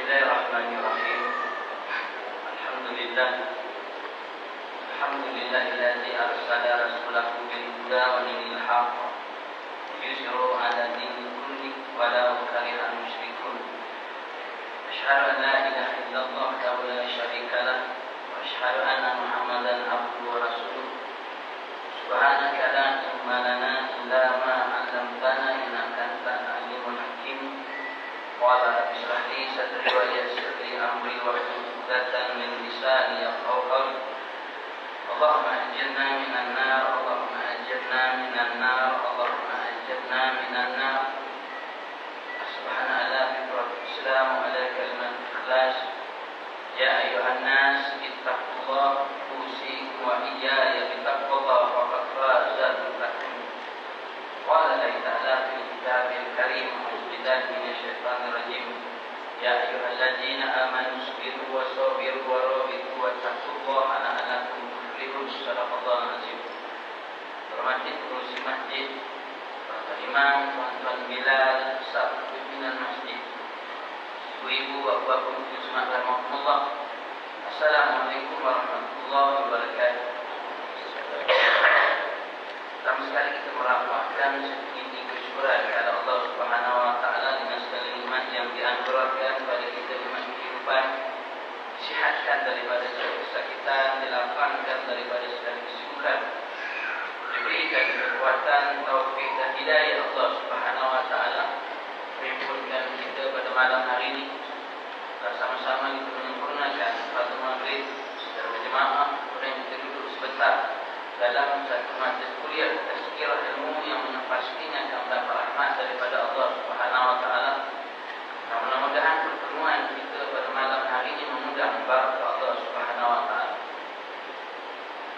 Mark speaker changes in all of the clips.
Speaker 1: Bismillahirrahmanirrahim. Alhamdulillah. Alhamdulillahilladzi arsala rasulahu bil huda wa dinil haqq liyuzhirahu 'ala dini kulli walau karihal musyrikun. Asyhadu an la ilaha illallah wahdahu la syarika lah wa asyhadu anna Muhammadan abduhu wa rasuluh. Subhanaka la ilma lana illa ma 'allamtana innaka antal alimul hakim. Qala rabbi shrah li sadri wa yassir li amri wahlul 'uqdatam min lisani yafqahu qawli. Allahumma ajirna minan nar, Allahumma ajirna minan nar, Allahumma ajirna minan nar. Subhanallah wa salamu ala kalimat ikhlas. Ya ayuhan nas ittaqullah usikum wa iyaya bittaqullah faqad fazal muttaqin. Qala ta'ala fil kitabil karim billahi minasyaitonir rajim. Ya ayyuhalladzina amanu sabiru wa sabiru wa rabitu wa taqullaha la'allakum tuflihun. Sadaqallahul azim. Hormati pengurusi masjid, Bapak Imam, tuan-tuan Bilal, staf pimpinan masjid, ibu-ibu, bapak-bapak muslimat rahmatullah. Assalamualaikum warahmatullahi wabarakatuh. Pertama sekali kita merapatkan setinggi kesyukuran kepada Allah Subhanahu wa taala dengan segala nikmat yang dianugerahkan kepada kita di masa kehidupan, disihatkan daripada segala kesakitan, dilapangkan daripada segala kesibukan, diberikan kekuatan, taufik dan hidayah Allah Subhanahu wa taala, menghimpunkan kita pada malam hari ini bersama-sama kita menyempurnakan pada maghrib secara berjemaah. Kemudian kita duduk sebentar dalam satu majlis kuliah tazkirah ilmu yang pastinya akan mendapat rahmat daripada Allah Subhanahu wa taala. Dan mudah-mudahan pertemuan kita pada malam hari ini mengundang barakah Allah Subhanahu wa taala.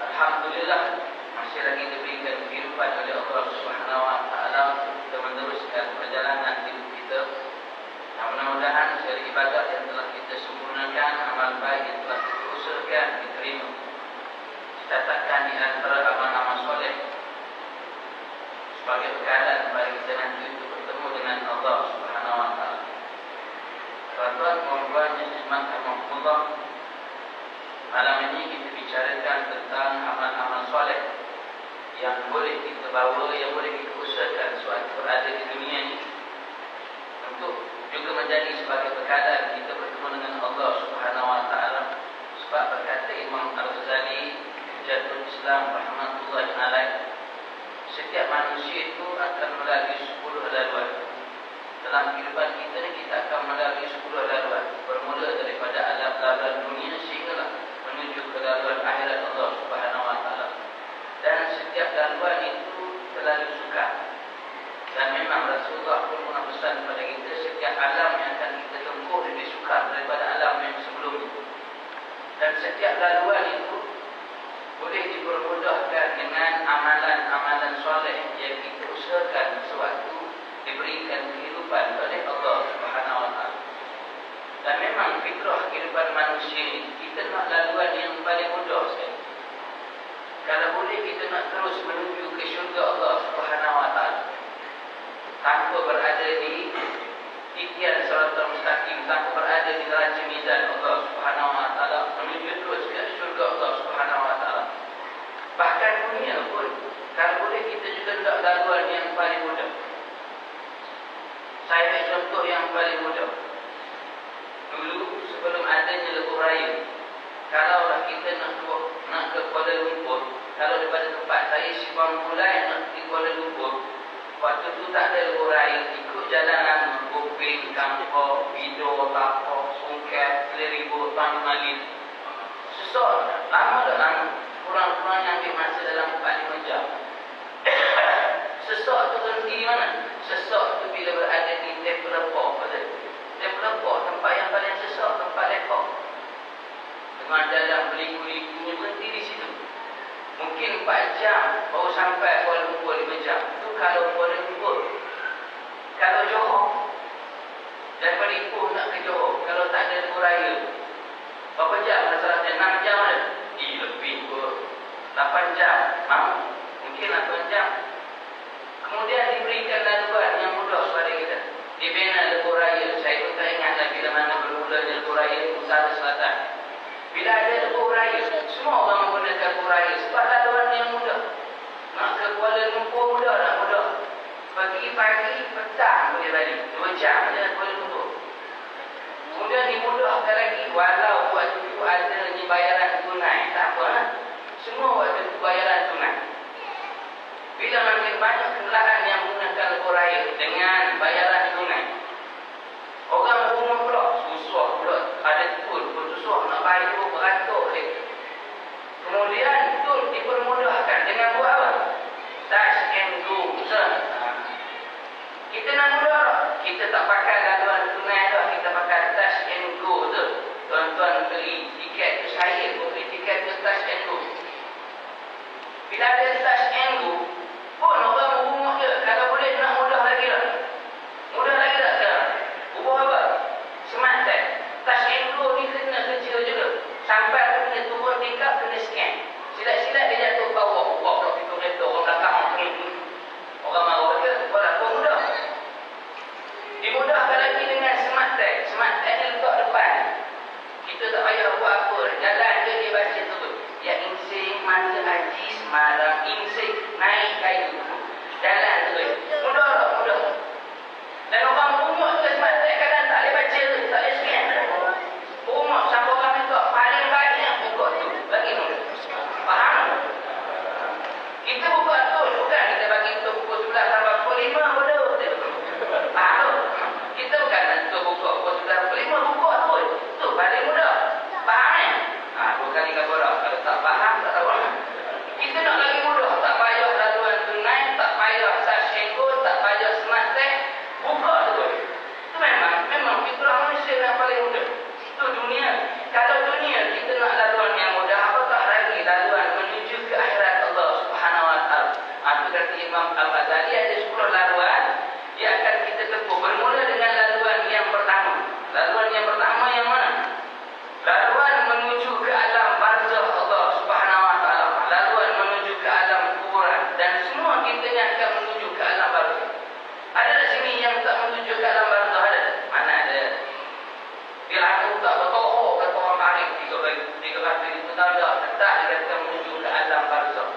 Speaker 1: Alhamdulillah, masih lagi diberikan kehidupan oleh Allah Subhanahu wa taala untuk kita meneruskan perjalanan hidup kita. Dan mudah-mudahan segala ibadat yang telah kita sempurnakan, amal baik yang telah kita usahakan diterima, dicatatkan di antara amal-amal soleh sebagai bekal bagi kita nanti untuk bertemu dengan Allah Subhanahu wa taala. Tuan-tuan, puan-puan yang disemangat Allah, malam ini kita bicarakan tentang amal-amal soleh yang boleh kita bawa, yang boleh kita usahakan suatu berada di dunia ini untuk juga menjadi sebagai bekalan kita bertemu dengan Allah Subhanahu wa taala. Sebab berkata Imam Al-Ghazali Hujjatul Islam rahmatullahi alaih, setiap manusia itu akan melalui 10 laluan. Dalam kehidupan kita ni kita akan melalui 10 laluan, bermula daripada alam laluan dunia sehinggalah menuju ke laluan akhirat Allah Subhanahu wa taala. Dan setiap laluan itu terlalu sukar. Dan memang Rasulullah pun pernah pesan kepada kita, setiap alam yang akan kita tempuh lebih sukar daripada alam yang sebelumnya. Dan setiap laluan itu boleh dipermudahkan dengan amalan-amalan soleh yang kita usahakan sewaktu diberikan kehidupan oleh Allah Subhanahu wa taala. Dan memang fitrah kehidupan manusia ini, kita nak laluan yang paling mudah sekali. Kalau boleh kita nak terus menuju ke syurga Allah Subhanahu wa taala tanpa berada di titian siratal mustaqim, tanpa berada di neraca mizan Allah Subhanahu wa taala, menuju terus ke syurga Allah Subhanahu wa taala. Bahkan dunia pun kalau boleh kita juga nak laluan yang paling mudah. Saya ambil contoh yang paling mudah. Dulu sebelum adanya lebuh raya, kalaulah kita nak ke Kuala Lumpur, kalau daripada tempat saya Simpang Bulai nak ke Kuala Lumpur, waktu tu tak ada lebuh raya, ikut jalanan Kuping, Kampung, Bido, Tapok, Sungkai, Keliribu, Panmalin. Susah, lama tak lama, kurang-kurangnya ambil masa dalam 4-5 jam. Sesak tu berhenti di mana? Sesak tu bila berada di Depot Lepok. Depot Lepok, tempat yang paling sesak, tempat Lepok. Dengan jalan berliku-likunya berhenti di situ. Mungkin 4 jam baru sampai Kuala Lumpur, 5 jam. Itu kalau Kuala Lumpur. Kalau Johor, daripada Ipoh nak ke Johor, kalau tak ada lebuh raya, berapa jam rasa-rasa? 6 jam ada? Lebih kot. 8 jam. Mahu? Mungkin 8 jam. Kemudian diberikan laluan yang mudah kepada kita. Semua orang menggunakan kuraya sebab laluan yang mudah. Nak ke Kuala Lumpur mudah tak mudah. Pagi-pagi, petang boleh balik. 2 jam je Kuala Lumpur. Kemudian dimudahkan lagi walau waktu itu adanya bayaran tunai. Tak apa lah. Semua waktu itu bayaran tunai. Bila makin banyak kenderaan yang menggunakan lebuh raya dengan bayaran tunai, orang rumah pula susah pula. Ada pun susah nak bayar beratur dia. Kemudian itu dipermudahkan dengan buat apa? Touch and go. Kita nak mudah tak? Kita tak pakai laluan tunai dah. Kita pakai touch and go tu. Tuan-tuan beli tiket tu, saya pun beli tiket tu touch and go. Bila ada touch and go pun orang berumur je. Kalau boleh nak mudah lagi tak? Mudah lagi tak sekarang? Ubah apa? Smart tag. Touch and go ni kena kerja juga. Sampai tu kena turun tingkap, kena scan. Silat-silat dia jatuh bawah. Buat pula pintu kereta orang belakang. Orang marah ke? Walaupun mudah. Dimudahkan lagi dengan smart tag. Smart tag ni letak depan. Kita tak payah buat apa. Jalan je dia baca tu. Ya insing, masa haji, semarang, insing, naik kayu. Jalan tu. Mudah tak? Mudah. Dan orang rumah tu smart tag kadang tak boleh baca tu. Tak boleh scan. Rumah siapa orang minta paling banyak buka tu. Bagi mudah. Faham? Kita buka tu. Bukan kita bagi tu pukul 11 sampai pukul 5 bodoh. Faham? Kita bukan nak buka pukul 11 pukul 5 buka tu. Tu paling mudah. Faham kan? Dua kali kau borak. Kalau tak faham, tak tahu. Kita nak lagi mudah. Tak payah laluan tunai, tak payah touch and go, tak payah smart tag. Buka tu. Itu memang fitrah manusia yang paling mudah. Itu dunia. Kalau dunia kita nak laluan yang mudah, apakah lagi laluan menuju ke akhirat Allah Subhanahu Wa Taala? Itu kata Imam Al-Ghazali ada 10 laluan yang akan kita tempuh. Bermula dengan laluan yang pertama. Laluan yang pertama yang mana? Laluan menuju ke alam barzah Allah Subhanahu Wa Taala. Laluan menuju ke alam kuburan. Dan semua kita yang akan menuju ke alam barzah. Ada di sini yang tak menuju ke alam barzah? Ada? Mana ada? Bila aku tak bertohor kata orang arif 3 itu tak tetap dia kata menuju ke alam barzah.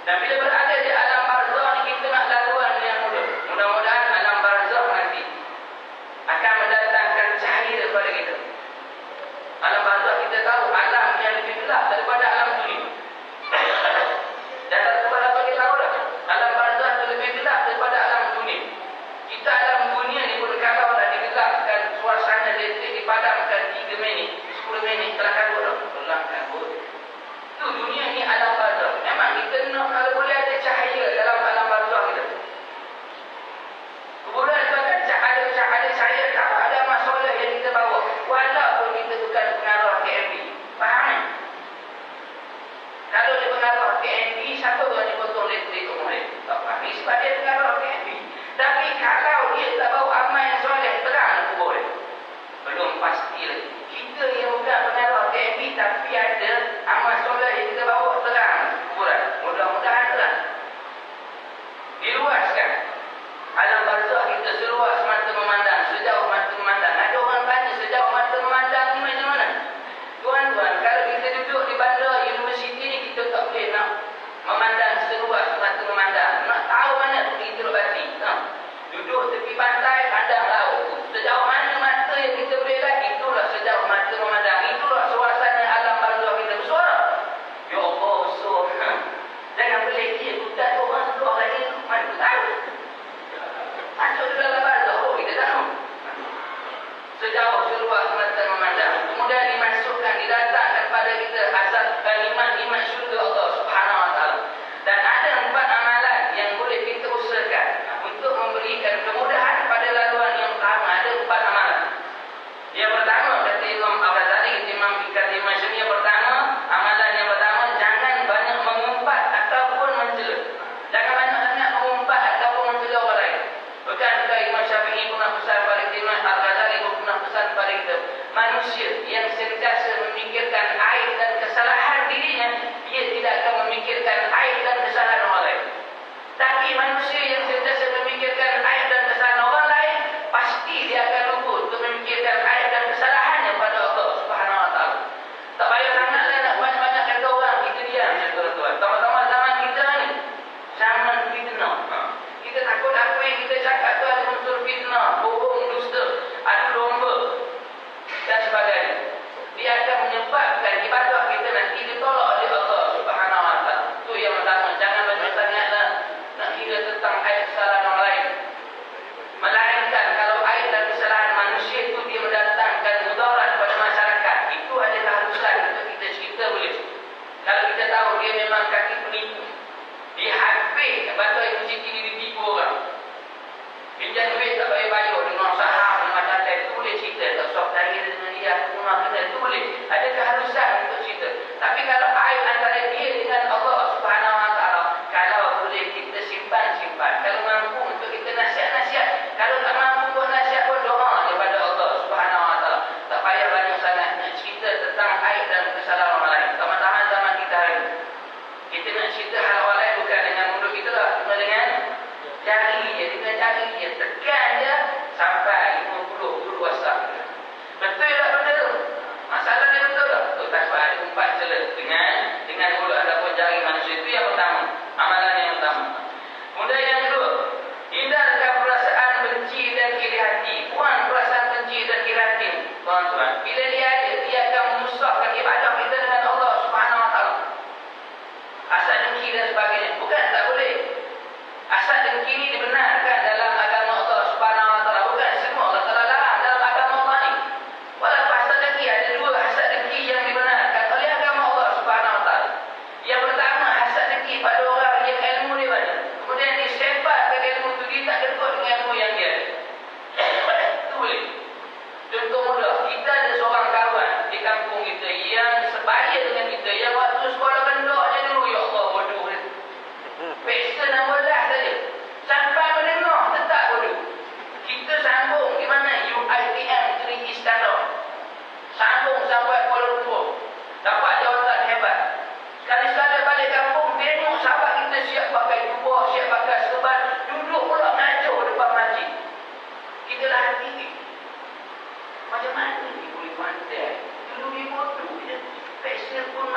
Speaker 1: Dan bila berada di alam barzah ni kita nak laluan yang mudah. Mudah-mudahan alam barzah nanti akan mendatangkan cahaya kepada kita. Alam barzah kita tahu alam yang lebih gelap daripada alam dunia. Dan daripada bagi tahu dah, alam barzah itu lebih gelap daripada alam dunia. Kita alam dunia ni pun kalau dah digelapkan, suasana elektrik dipadamkan 3 minit, 10 minit telah kabut dah. Telah kabut. Itu dunia ni alam barzah. Memang kita nak kalau boleh ada cahaya dalam alam barzah kita. Kemudian sebabkan ada cahaya tak ada masalah yang kita bawa. Walaupun kita bukan pengarah KMB. Faham kan? Kalau dia pengarah KMB, siapa berani potong elektrik tu mereka? Tak faham. Sebab dia pengarah KMB. Tapi kalau dia tak bawa amal yang soleh, terang kubur dia. Belum pasti lagi. Kita yang bukan pengarah KMB tapi ada amal soleh yang kita bawa, terang kuburan. Mudah-mudahan terang. Diluaskan. Alam barzah kita seluas mata memandang, sejauh mata memandang. Ada orang tanya sejauh mata memandang ni macam mana?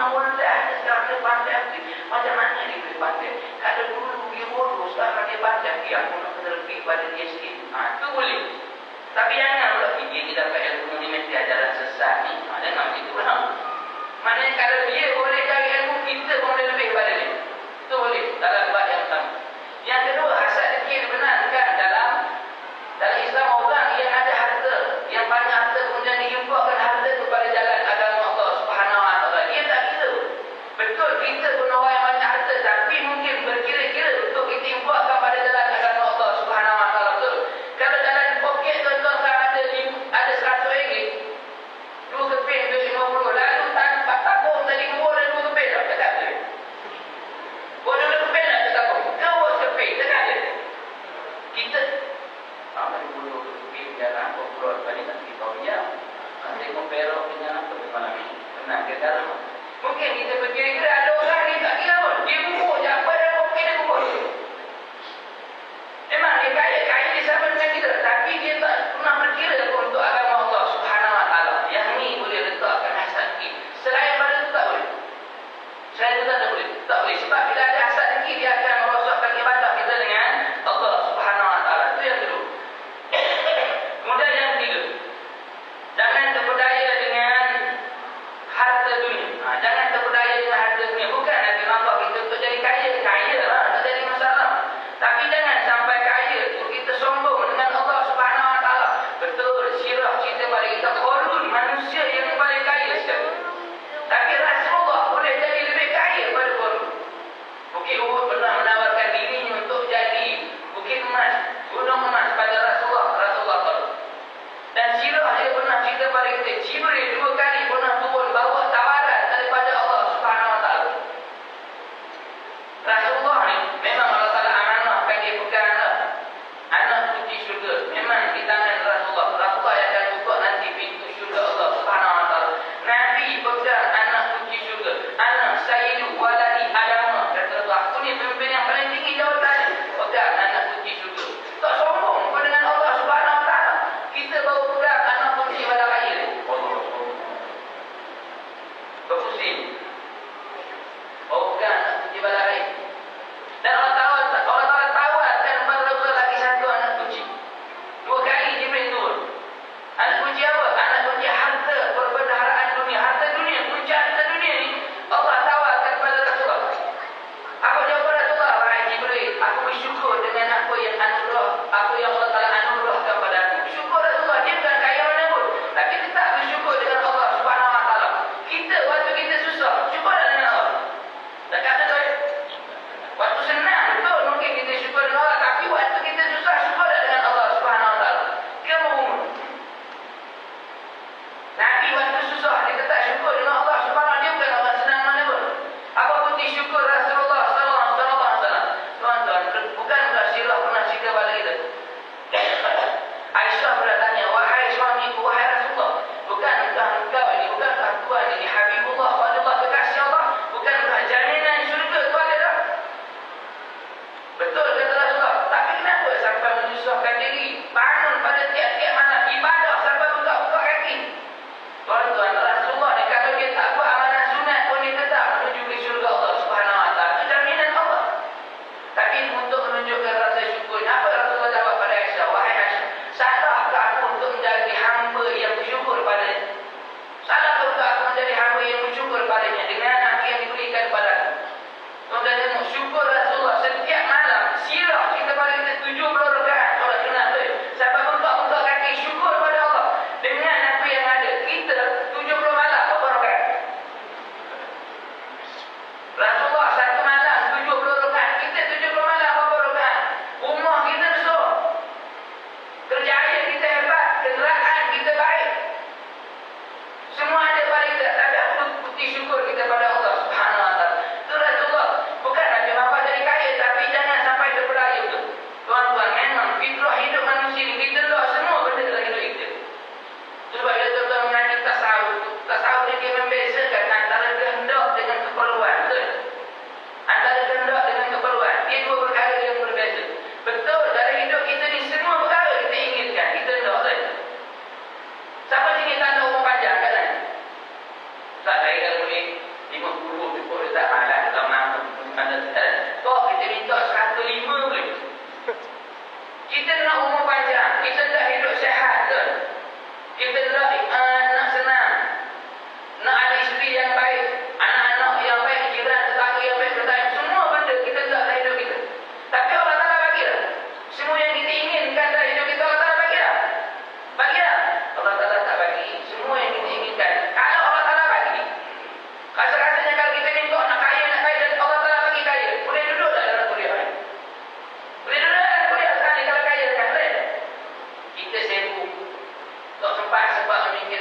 Speaker 1: mula dah sekarang dia pandai aktif. Macam mana dia boleh pandai? Kalau dulu dia bodoh, sekarang dia pandai. Dia aku nak kena lebih pada dia sikit. Itu boleh. Tapi jangan pula fikir kita dapat ilmu ni mesti ajaran sesat ni. Jangan begitu pula. Maknanya kalau dia boleh cari ilmu, kita pun boleh lebih pada dia. Itu boleh dalam bab yang sama. Yang kedua, hasad dengki dibenarkan dalam Islam. Orang yang ada harta, yang banyak harta, kemudian diinfakkan harta kepada jalan agama Allah Subhanahu Wa Taala, dia tak kira. Betul kita pun orang yang banyak harta, tapi mungkin berkira-kira untuk kita infakkan pada jalan agama Allah Subhanahu Wa Taala. Betul. Kalau dalam poket tuan-tuan ada 100 ringgit, 2 keping duit 50, lalu tabung tadi kubur dan 2 keping tak ada. Boleh 2 keping tak tabung? Kau 2 keping, tak ada. Kita amal dulu keping jalan kubur tadi tak kita dia. Nanti komperok dengan apa malam ini. Tenang ke dalam. Mungkin kita berkira-kira ada orang ni tak kira pun. Dia kubur je apa dalam poket dia kubur. Memang dia kaya dia sama dengan kita, tapi dia tak pernah berkira pun untuk agama Allah Subhanahu Wa Taala. Yang ni boleh letakkan hasad dengki. Selain pada itu tak boleh. Selain itu tak boleh. Tak boleh. Sebab bila ada hasad dengki, dia akan merosakkan ibadah kita dengan Allah Subhanahu Wa Taala. Itu yang kedua. Kemudian yang ketiga, jangan terpedaya dengan harta dunia. Jangan terpedaya dengan harta dunia. Bukan Nabi Allah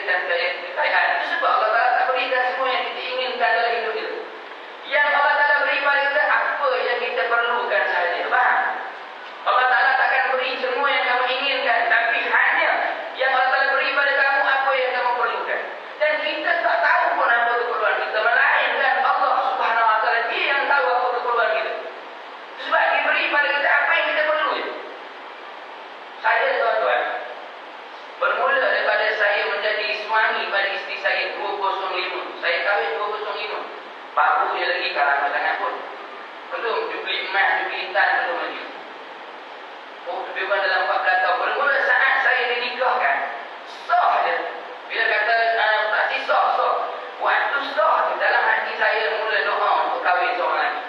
Speaker 1: takdirkan kekayaan itu sebab Allah Ta'ala tak berikan semua yang kita inginkan dalam hidup kita. Yang Allah Ta'ala beri pada kita apa yang kita perlukan sahaja. Faham? Allah Ta'ala takkan beri semua yang kamu inginkan, tapi hanya yang Allah Ta'ala beri pada kamu apa yang kamu perlukan. Dan kita tak tahu pun apa keperluan kita, melainkan Allah Subhanahu Wa Ta'ala dia yang tahu apa keperluan kita. Sebab dia beri pada kita apa yang kita perlu. Saya tuan-tuan, bermula daripada saya menjadi suami pada isteri saya 205. Saya kahwin 205. Baru dia lagi kalah sangat pun. Belum jubli emas, jubli intan belum lagi. Oh, lebih kurang dalam 14 tahun. Bermula saat saya dinikahkan, sah je. Bila kata tak si sah. Waktu sah tu dalam hati saya mula doa untuk kahwin seorang lagi.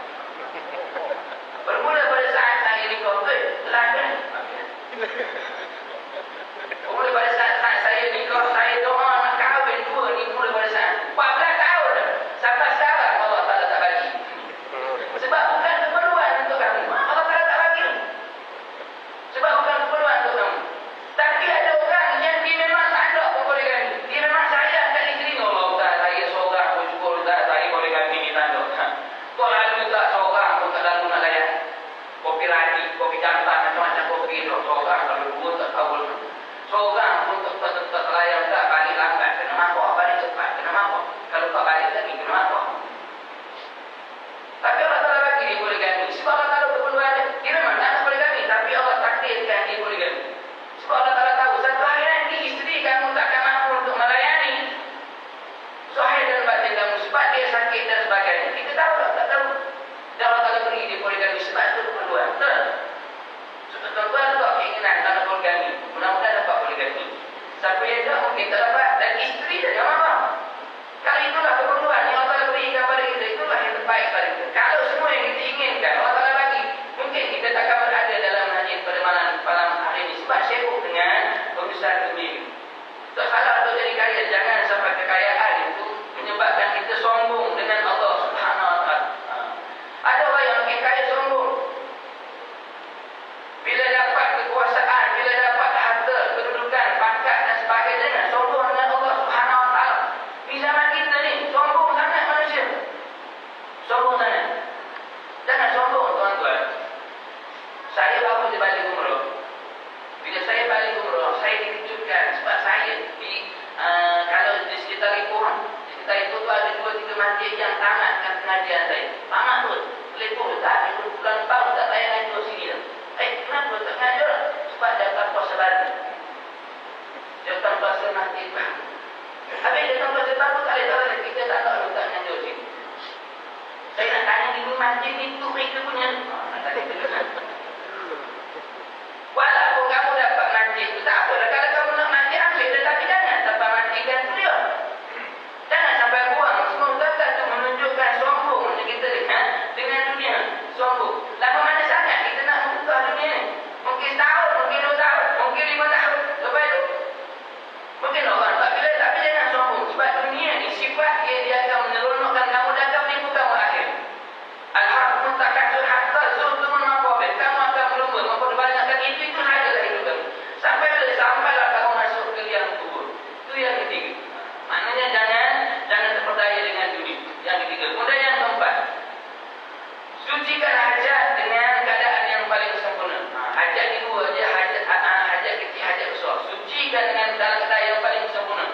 Speaker 1: Bermula pada saat saya nikah, lagan. Bermula pada saat saya nikah, saya doa nak kahwin dua ni mula pada saat 14 tahun dah. Sampai sekarang Allah Ta'ala tak bagi. Sebab bukan keperluan untuk kamu. Allah Ta'ala tak bagi. Sebab bukan keperluan untuk kamu. Tapi ada orang yang dia memang tak ada pun boleh ganti. Dia memang sayang kat isteri. Allah Ta'ala saya seorang pun syukur tak saya boleh ganti ni tak ada. Kau lalu tak seorang pun tak lalu nak layan. Kopi radi, kopi jantan, macam-macam kopi tu. Seorang kalau dua tak tahu. Seorang pun tak layan tak balik lambat. Kena mampuk, balik cepat. Kena mampuk. Kalau tak balik lagi, kena mampuk. Tapi Allah Ta'ala bagi dia boleh ganti. Sebab Allah Ta'ala keperluan dia. Dia memang tak boleh ganti. Tapi Allah takdirkan dia boleh ganti. Sebab Allah Ta'ala tahu satu hari nanti isteri kamu tak akan mampu untuk melayani zahir dan batin kamu. Sebab dia sakit dan sebagainya. Kita tahu tak? Tak tahu. Dan Allah Ta'ala beri dia boleh ganti. Sebab itu keperluan. Betul? Sebab tuan-tuan tu keinginan tak nak boleh ganti. Mudah-mudahan dapat boleh ganti. Siapa yang tak mungkin tak dapat. Dan isteri dan yang mampu. Kalau itulah keperluan yang Allah Ta'ala berikan kepada kita, itulah yang terbaik pada kita. Kalau semua yang kita inginkan Allah Ta'ala bagi, mungkin kita takkan berada dalam majlis pada malam hari ini. Sebab sibuk dengan urusan dunia. Tak salah untuk jadi kaya. Jangan sampai kekayaan itu menyebabkan kita sombong dengan Allah Subhanahu Wa Ta'ala. Ada orang yang makin kaya sombong. Bila dapat kekuasaan, bila dapat harta, kedudukan, pangkat dan sebagainya, sombong dengan Allah Subhanahu Wa Ta'ala. Di zaman kita ni, sombong sangat manusia. Sombong sangat. Jangan sombong tuan-tuan. Saya baru je balik umrah. Bila saya balik umrah, saya dikejutkan sebab saya kalau di sekitar Ipoh, di sekitar Ipoh tu ada 2-3 masjid yang tamatkan pengajian saya. Tamat tu, Ipoh tak, bulan depan tak layan lagi di sini dah. Kenapa tak ngajar? Sebab datang puasa baru. Datang puasa masjid baru. Habis datang puasa baru tak boleh tahu kita tak nak letak ngajar sini. Saya nak tanya di masjid ni tu mereka punya. Walaupun kamu dapat masjid tu tak apalah. Kalau kamu nak masjid ambil, tetapi jangan sampai masjidkan tu dia. Jangan sampai buang. Semua kata tu menunjukkan sombong kita dengan dunia. Sombong. Lama mana sangat kita nak membuka dunia ni? Mungkin tahun, mungkin 2 tahun, mungkin 5 tahun. Lepas tu mungkin orang tak pilih, tapi jangan sombong. Sebab dunia ni sifat dia akan menyelonokkan kamu dan akan menipu kamu akhir. Al-Harfun takasur hatta zultumun maqabir. Kamu akan berlumba, memperbanyakkan itu sahajalah hidup kamu. Sampailah kamu masuk ke liang kubur. Itu yang ketiga. Maknanya jangan terperdaya dengan dunia. Yang ketiga. Kemudian yang keempat, sucikan hajat dengan keadaan yang paling sempurna. Hajat ni dua je, hajat kecil, hajat besar. Sucikan dengan dalam keadaan yang paling sempurna.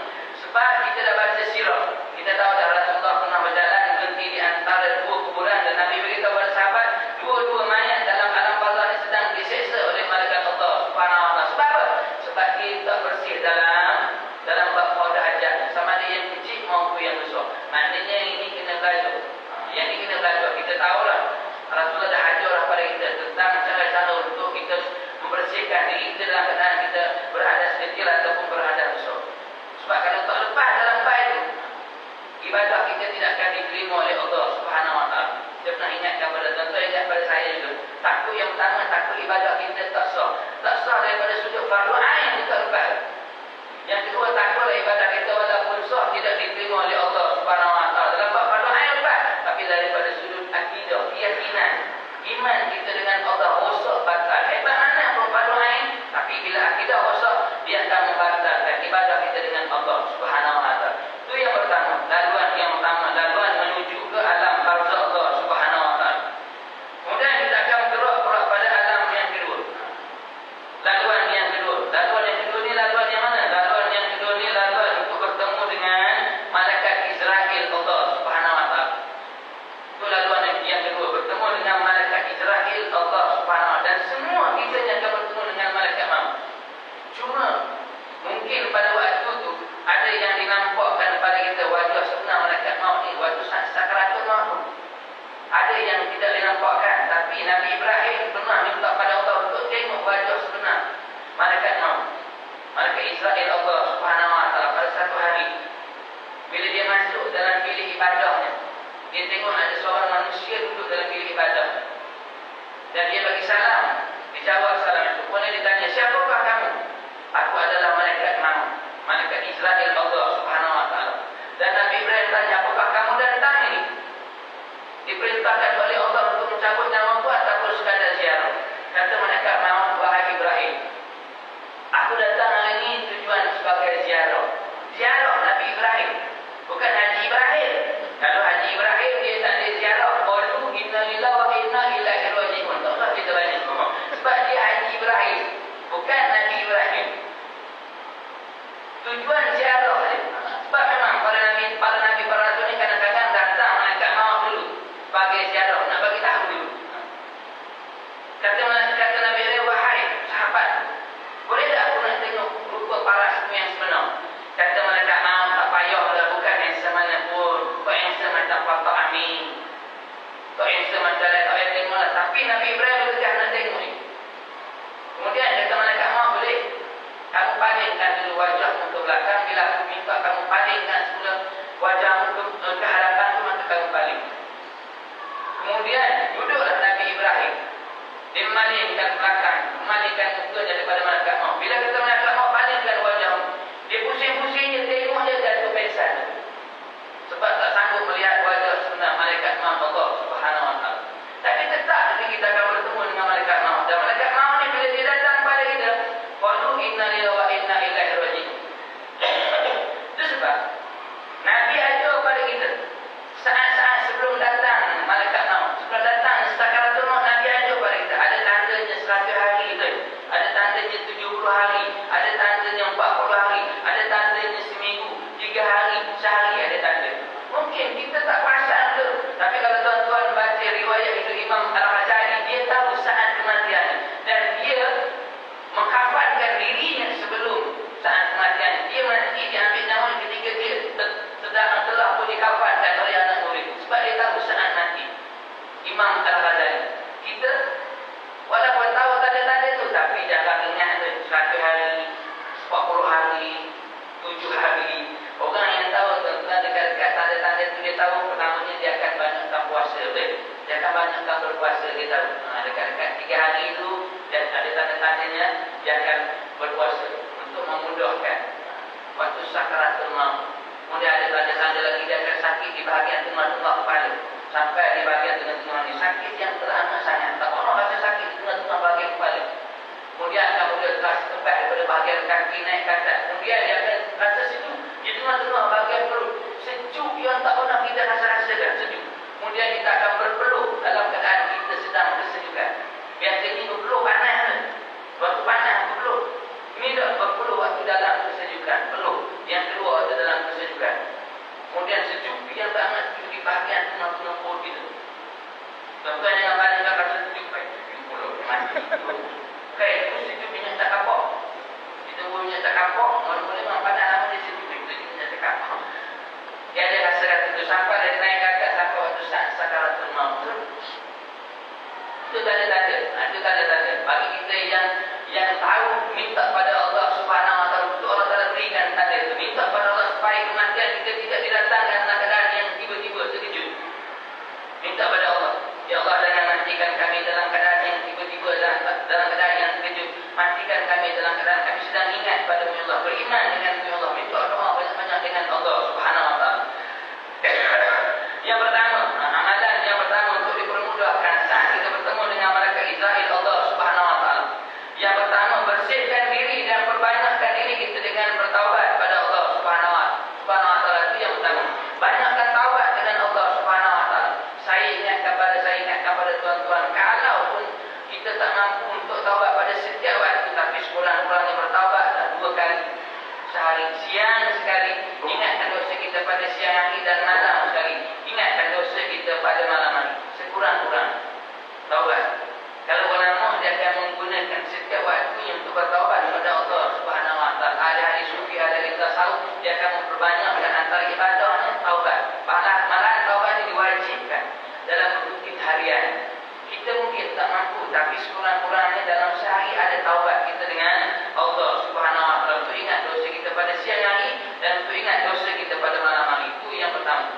Speaker 1: Sebab kita dah baca sirah. Kita tahu dah Rasulullah pernah berjalan berhenti di antara 2 kuburan dan Nabi beritahu kepada sahabat, 2 mayat dalam alam barzakh ni sedang diseksa oleh malaikat Allah Subhanahu Wa Ta'ala. Sebab apa? Sebab dia tak bersih dalam bab qada hajat. Sama ada yang kecil maupun yang besar. Maknanya yang ini kena belajar. Yang ini kena belajar. Kita tahulah Rasulullah dah ajarlah pada kita tentang cara-cara untuk kita membersihkan diri kita dalam keadaan kita berhadas kecil ataupun berhadas besar. Sebab kalau tak lepas dalam bab itu, ibadah kita tidak akan diterima oleh Allah Subhanahu Wa Ta'ala. Saya pernah ingatkan pada tuan-tuan, ingat pada saya juga. Takut yang pertama, takut ibadah kita tak sah. Tak sah daripada sujud fardu ain kita lepas. Yang kedua, takutlah ibadah kita walaupun sah tidak diterima oleh Allah Subhanahu Wa Ta'ala. Dalam bab fardu ain lepas, tapi daripada sudut akidah, keyakinan, iman kita dengan Allah rosak batal. Hebat mana pun fardu ain, tapi bila akidah rosak, dia akan membatalkan ibadah kita dengan Allah Allah Subhanahu wa taala. Itu yang pertama, laluan yang pertama, laluan menuju ke alam barzakh Allah Subhanahu wa taala. Kemudian kita akan bergerak pula pada alam yang kedua. Laluan yang kedua ni laluan yang mana? Laluan yang kedua ni laluan untuk bertemu dengan malaikat Israel Allah Subhanahu wa taala. Itu laluan yang kedua, bertemu dengan malaikat Israel Allah Subhanahu wa taala. Dan semua kita yang akan bertemu dengan malaikat maut. Cuma mungkin pada waktu tu ada yang dinampakkan kepada kita wajah sebenar malaikat maut ni, waktu sakaratul maut. Ada yang tidak dinampakkan, tapi Nabi Ibrahim pernah minta pada Allah untuk tengok wajah sebenar malaikat maut, malaikat Israel Allah Subhanahu wa taala pada satu hari. Bila dia masuk dalam bilik ibadahnya, dia tengok ada seorang manusia duduk dalam bilik ibadah. Dan dia bagi salam, dijawab salam itu. Kemudian ditanya, siapakah kamu? Aku adalah malaikat maut, malaikat Israel Allah Subhanahu wa taala. Dan Nabi Ibrahim tanya, apakah kamu datang ini? Diperintahkan oleh Allah untuk mencabut nyawaku ataupun sekadar ziarah? Kata malaikat maut, wahai Ibrahim, aku datang hari ini tujuan sebagai ziarah. Ziarah Nabi Ibrahim, bukan Haji Ibrahim. Kalau Haji Ibrahim dia tak ada ziarah, qalu inna lillahi wa inna ilaihi raji'un. Tak usah kita banyak ngomong. Sebab dia Haji Ibrahim, bukan Nabi Ibrahim. Tujuan ziarah dia. Sebab memang para nabi para rasul ni kadang-kadang datang malaikat maut dulu sebagai ziarah, nak bagi tahu dulu. Kata Nabi Ibrahim, wahai sahabat, boleh tak aku nak tengok rupa parasmu yang sebenar? Kata malaikat maut, tak payahlah, bukan handsome mana pun, bukan handsome macam Fatah Amin, bukan handsome macam lain, tak payah tengok lah. Tapi Nabi Ibrahim berkata nak tengok ni. Kemudian kata malaikat maut, boleh kamu palingkan dulu wajahmu ke belakang. Bila aku minta kamu palingkan semula wajahmu ke hadapan tu, maka kamu paling. Kemudian duduklah Nabi Ibrahim, dia memalingkan belakang, memalingkan mukanya daripada malaikat maut. Bila kata malaikat maut, palingkan wajahmu, dia pusing-pusing, dia tengok, dia jatuh pingsan. Sebab tak sanggup melihat wajah sebenar malaikat maut Allah Subhanahu wa taala. Tapi tetap kita akan bertemu dengan malaikat maut. Dan malaikat maut ni bila dia datang pada kita, qalu inna lillahi wa inna ilaihi raji'un. Itu sebab Nabi ajar pada kita saat-saat sebelum datang malaikat maut, sebelum datang sakaratul maut, Nabi ajar pada kita ada tandanya 100 hari tu, ada tandanya 70 hari, ada tandanya 40 hari, ada tandanya seminggu, 3 hari, sehari ada tanda. Mungkin kita tak perasan tu, tapi kalau tuan-tuan baca riwayat itu Imam Al-Ghazali, dia tahu saat kematian dan dia mengkafankan dirinya sebelum saat kematian. Dia mati diambil nyawa ketika dia telah pun dikafankan oleh anak murid, sebab dia tahu saat mati. Imam Al-Ghazali. Kita walaupun tahu tanda-tanda itu, tapi jangan ingat tu 100 hari, 40 hari, 7 hari. Orang yang tahu tentang dekat-dekat tanda-tanda itu, dia tahu pertamanya dia akan banyakkan puasa, betul? Dia akan banyakkan berpuasa, dia tahu. Dekat-dekat 3 hari itu dan ada tanda-tandanya dia akan berpuasa untuk memudahkan waktu sakaratul maut. Kemudian ada tanda-tanda lagi, dia akan sakit di bahagian tengah-tengah kepala, sampai di bahagian tengah-tengah ni sakit yang teramat sangat. Tak pernah rasa sakit di tengah-tengah bahagian kepala. Kemudian akan boleh terasa tepat daripada bahagian kaki naik ke atas. Kemudian dia akan rasa sejuk di tengah-tengah bahagian perut, sejuk yang tak pernah kita rasa-rasakan, sejuk. Kemudian kita akan berpeluh dalam keadaan kita sedang bersejukan. Biasanya berpeluh panas, waktu panas berpeluh. Ini dah berpeluh waktu dalam kesejukan, peluh yang keluar waktu dalam kesejukan. Kemudian sejuk yang tak amat sejuk di bahagian tengah-tengah perut kita. Tuan-tuan jangan bandingkan rasa sejuk baik sejuk mulut mati itu. Kayak itu sejuk minyak tak kapok. Kita minyak tak kapok, mula-mula memang panas lama dia sejuk minyak tak kapok. Dia ada rasa itu sampai dari naik ke atas sampai waktu saat sakaratul maut. Itu tanda-tanda. Itu tanda-tanda. Bagi kita yang tahu, minta pada Allah Subhanahu wa taala, untuk Allah Taala berikan tanda itu. Minta pada Allah supaya kematian kita tidak didatangkan dalam keadaan yang tiba-tiba terkejut. Minta pada Allah, ya Allah, jangan matikan kami dalam keadaan yang tiba-tiba, dalam keadaan yang terkejut. Matikan kami dalam keadaan kami sedang ingat pada Allah, beriman dengan Allah. Minta doa banyak-banyak dengan Allah Subhanahu wa taala. Yang pertama, amalan yang pertama untuk dipermudahkan saat kita bertemu dengan malaikat hari, siang sekali. Ingatkan dosa kita pada siang hari dan malam sekali. Ingatkan dosa kita pada malam hari. Sekurang-kurang taubat. Kalau orang mau, dia akan menggunakan setiap waktunya untuk bertaubat kepada Allah Subhanahu Wa Taala. Ada hari sufi, ada hari tasawuf, dia akan memperbanyakkan antara ibadahnya taubat. Malahan taubat ini diwajibkan dalam rutin harian. Kita mungkin tak mampu, tapi sekurang-kurangnya dalam sehari ada taubat kita dengan Allah Subhanahu Wa Taala. Untuk ingat dosa kita pada siang hari dan untuk ingat dosa kita pada malam hari. Itu yang pertama.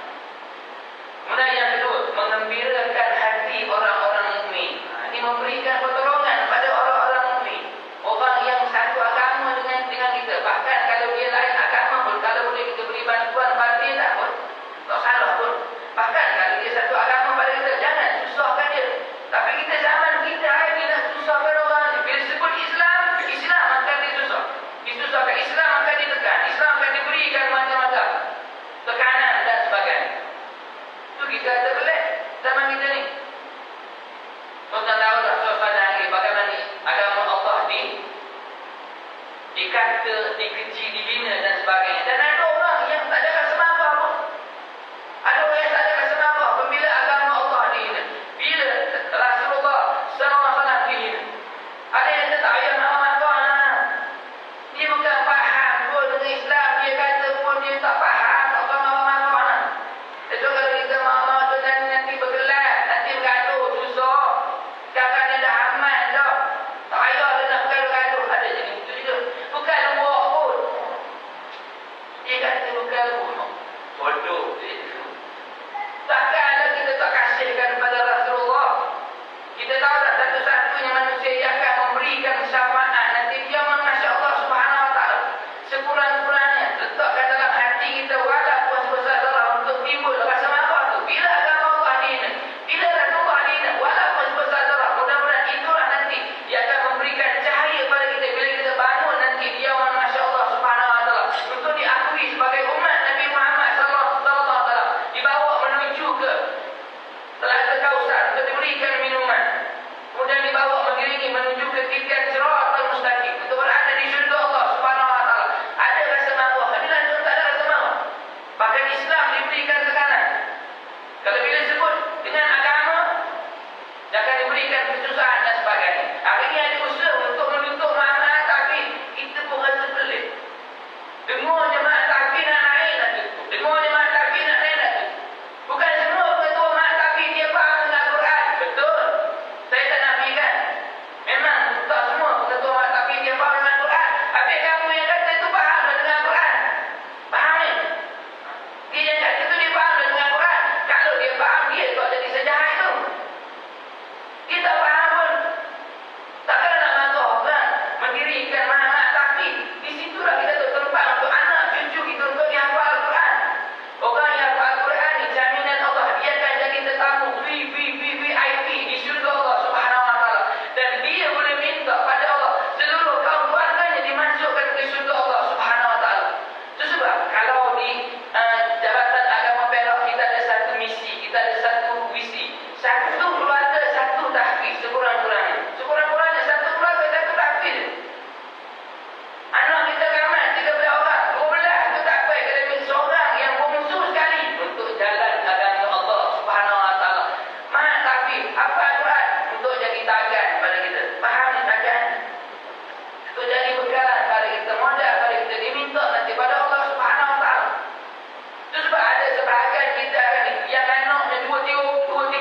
Speaker 1: Kemudian yang kedua, mengembirakan hati orang-orang mukmin. Ini memberikan pertolongan pada orang-orang mukmin. Orang yang satu agama dengan kita. Bahkan kalau dia lain agama pun, kalau boleh kita beri bantuan pada dia tak pun, tak salah pun. Bahkan kalau dia satu agama pada kita, jangan susahkan dia. Tapi kita zaman kita hari nak susahkan orang ni. Bila sebut Islam, Islam akan disusah. Disusahkan Islam akan ditekan. Islam akan diberikan macam-macam tekanan dan sebagainya. Itu kita terbelah zaman kita ni. Tuan-tuan tahu tak suasana hari bagaimana agama Allah dikata, dikeji, dibina dan sebagainya. Dan ada orang yang tak ada rasa maafah pun. Ada orang yang tak ada rasa maafah pun bila agama Allah dihina. Bila Rasulullah SAW dihina. Ada yang tak payah maafah. Dia bukan faham pun dengan Islam. Dia kata pun dia tak faham. Tak faham maafah. So kalau kita maafah tu nanti bergelar, nanti bergaduh, susah. Sekarang dia dah aman dah. Tak payah dia nak bergaduh-gaduh. Ada jenis itu juga. Bukan luar pun. Dia kata bukan luar. Bodoh. Takkanlah kita tak kasihkan kepada Rasulullah. Kita tahu tak satu-satunya manusia yang akan memberikan syafaat nanti dia Masya Allah Subhanahu Wa Taala. Sekurang-kurangnya letakkan dalam hati kita walaupun sebesar darah untuk timbul rasa maafah tu. Bila agama Allah dihina, bila Rasulullah dihina, walaupun sebesar darah, mudah-mudahan itulah nanti dia akan memberikan cahaya pada kita bila kita bangun nanti dia Masya Allah Subhanahu Wa Taala untuk diakui sebagai umat Nabi Muhammad sallallahu alaihi wasallam, dibawa menuju ke Telaga Kausar untuk diberikan minuman. Kemudian dibawa mengiringi menuju ke titik Siratal Mustaqim untuk berada di syurga Allah Subhanahu Wa Taala. Ada rasa maafah. Inilah tu tak ada rasa maafah. Bahkan Islam diberikan tekanan. Kalau bila sebut dengan agama, dia akan diberikan kesusahan dan sebagainya. Hari ini ada usaha untuk menuntut makna takbir. Kita pun rasa pelik. Dengar jemaah takbir nak naik nak tutup. Dengar jemaah takbir nak naik nak tutup. Bukan semua ketua mak takbir dia faham dengan Quran. Betul. Saya tak nafikan. Memang tak semua ketua mak takbir dia faham dengan Quran. Habis kamu yang kata itu faham dengan Quran. Faham ni? Dia yang kata itu dia faham dengan Quran. Kalau dia faham, dia tak jadi sejahat tu. Dia tak faham pun. Takkan nak marah orang mendirikan mak takbir. Di situlah kita tu tempat untuk anak cucu kita untuk dihafal Al-Quran. Orang yang hafal Al-Quran ni jaminan Allah, dia akan jadi tetamu VIP di syurga Allah Subhanahu Wa Taala. Dan dia boleh minta pada Allah seluruh kaum keluarganya dimasukkan ke syurga Allah Subhanahu Wa Taala. Itu sebab kalau di Jabatan Agama Perak kita ada satu misi, kita ada satu visi. Satu keluarga, satu tahfiz sekurang-kurangnya. Sekurang-kurangnya satu keluarga, satu tahfiz. Anak kita ramai 13 orang, 12 itu tak apa, akademik seorang yang bermusuh sekali untuk jalan agama Allah Subhanahu Wa Taala. Mak tahfiz, apa Al-Quran untuk jadi tagan pada kita. Faham ni tagan? Untuk jadi bekalan pada kita, modal pada kita, diminta nanti pada Allah Subhanahu Wa Taala. Itu sebab ada sebahagian kita ni yang anaknya 2-3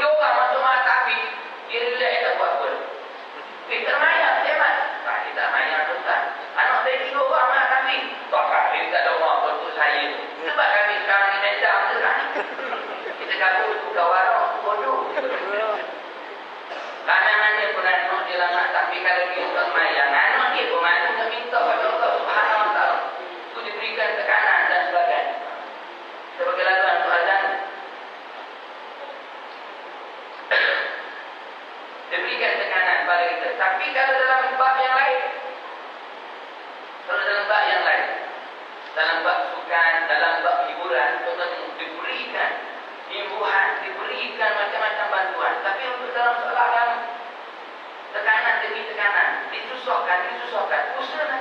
Speaker 1: orang masuk mak tahfiz, dia relax tak buat apa. Kita mayat, hemat. Tak, kita mayat pun tak. Anak saya 3 orang mak tahfiz. Tak kali tak ada orang untuk saya. Sebab kami sekarang ni medam je kan. Kita kabur buka warung, bodoh. Mana-mana pun anak dia lah mak tahfiz. Kalau dia tak mayat, anak dia pun malu nak minta pada Allah Subhanahu Wa Taala. Itu diberikan tekanan dan sebagainya. Sebagai laluan untuk azan, diberikan tekanan pada kita. Tapi kalau dalam bab yang lain, dalam bab sukan, dalam bab hiburan, diberikan imbuhan, diberikan macam-macam bantuan. Tapi untuk dalam soal agama, tekanan demi tekanan, disusahkan. Usaha